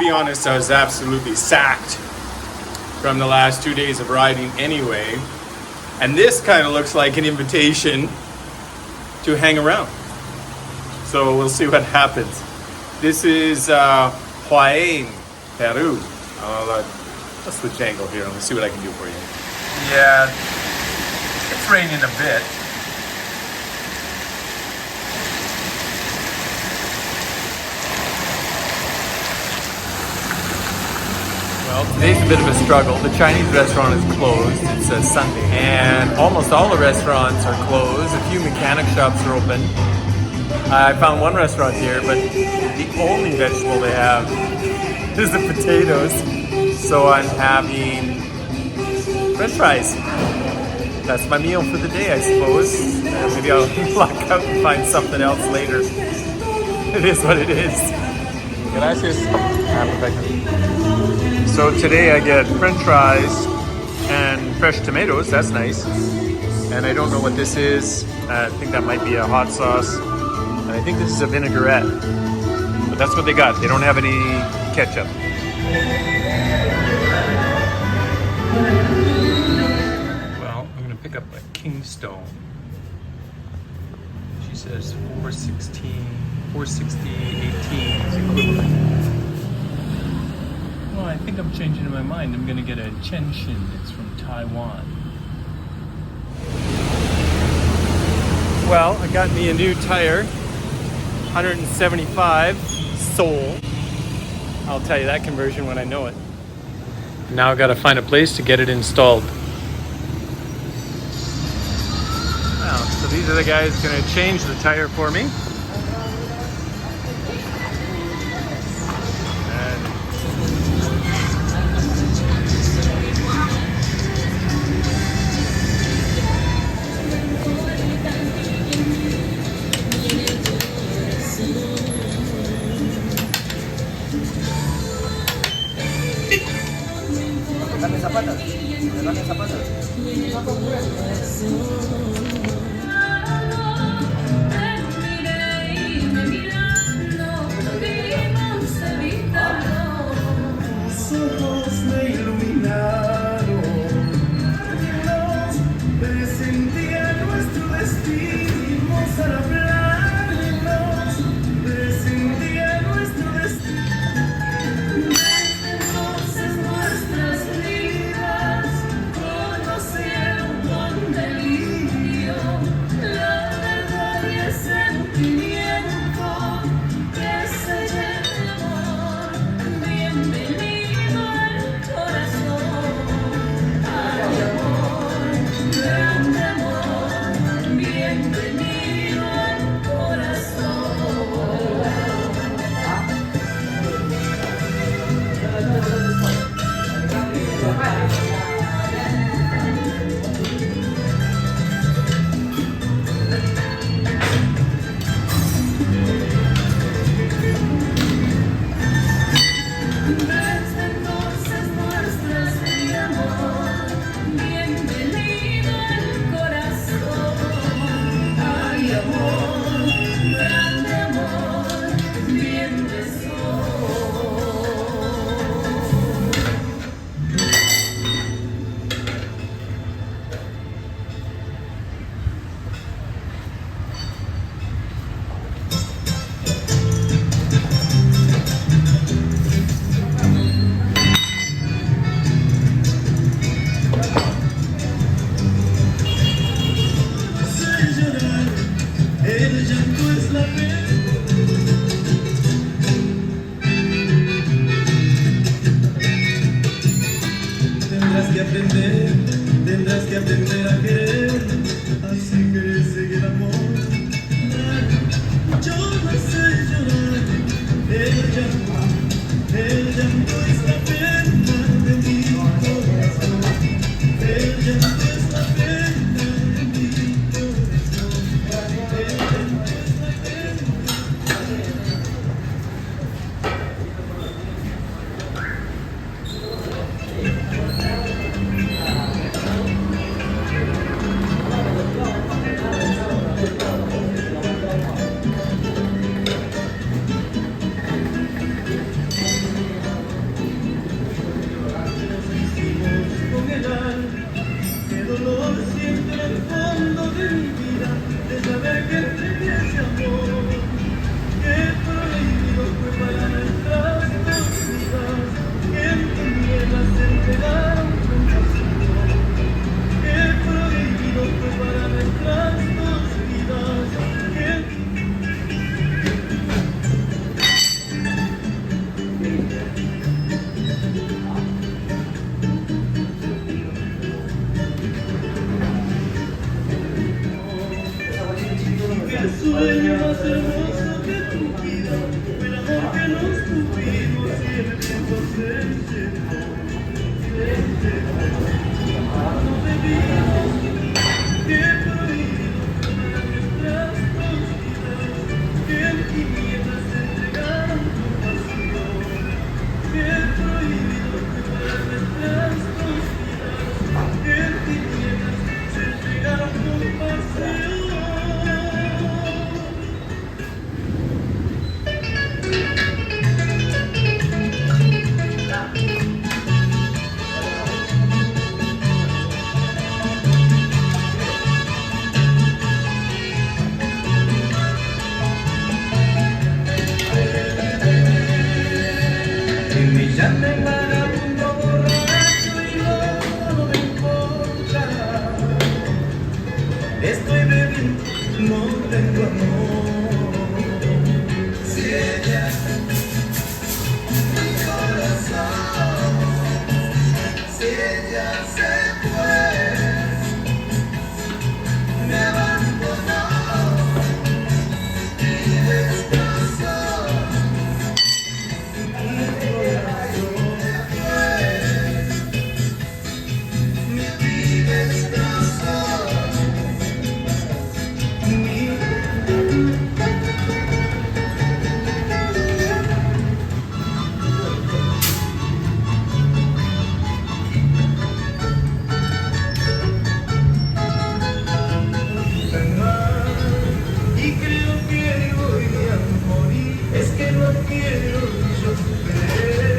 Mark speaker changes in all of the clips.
Speaker 1: be honest, I was absolutely sacked from the last 2 days of riding anyway. And this kind of looks like an invitation to hang around. So we'll see what happens. This is Jaén Peru. Let's switch angle here and let's see what I can do for you. Yeah, it's raining a bit. Well, today's a bit of a struggle. The Chinese restaurant is closed. It's a Sunday. And almost all the restaurants are closed. A few mechanic shops are open. I found one restaurant here, but the only vegetable they have is the potatoes. So I'm having French fries. That's my meal for the day, I suppose. Maybe I'll luck out and find something else later. It is what it is. Gracias. So today I get French fries and fresh tomatoes. That's nice. And I don't know what this is. I think that might be a hot sauce. And I think this is a vinaigrette. But that's what they got. They don't have any ketchup. Well, I'm going to pick up a Kingstone. She says 460.18 is equivalent. Well, I think I'm changing my mind. I'm going to get a Chenshin. It's from Taiwan. Well, I got me a new tire. 175 Sol. I'll tell you that conversion when I know it. Now I've got to find a place to get it installed. Now, so these are the guys going to change the tire for me.
Speaker 2: El sueño más hermoso de tu vida fue el amor que nos tuvimos y el viento se encendió. No debíamos que prohibido para nuestras dos vidas, que en tinieblas se entregaron tu pasión. Que prohibido para nuestras dos vidas, que en tinieblas se entregaron tu pasión. Llamen vagabundo borracho y no me importa. Estoy bebiendo, no tengo amor. Si ella, mi corazón, si ella se fue, me abandonó y destrozó. Y creo que voy a morir, es que no quiero yo ver.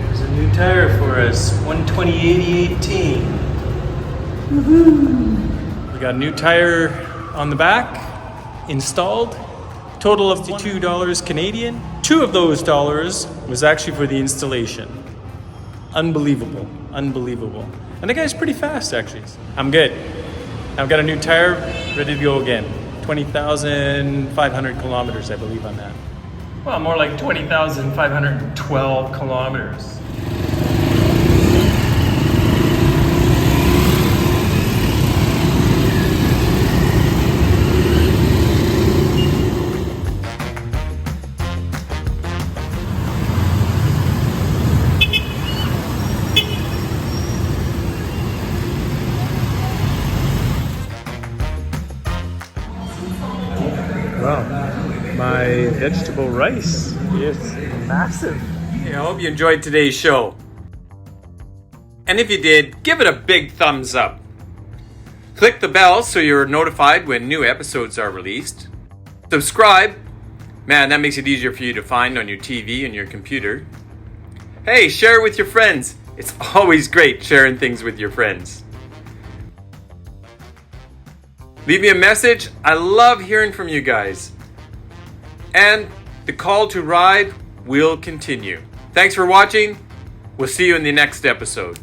Speaker 1: There's a new tire for us, 120/80/18. Woohoo! We got a new tire on the back, installed. Total of $52 Canadian. Two of those dollars was actually for the installation. Unbelievable, unbelievable. And the guy's pretty fast actually. I'm good. I've got a new tire, ready to go again. 20,500 kilometers, I believe, on that. Well, more like 20,512 kilometers. Wow, my vegetable rice is massive. Hey, I hope you enjoyed today's show. And if you did, give it a big thumbs up. Click the bell so you're notified when new episodes are released. Subscribe. Man, that makes it easier for you to find on your TV and your computer. Hey, share it with your friends. It's always great sharing things with your friends. Leave me a message. I love hearing from you guys. And the call to ride will continue. Thanks for watching. We'll see you in the next episode.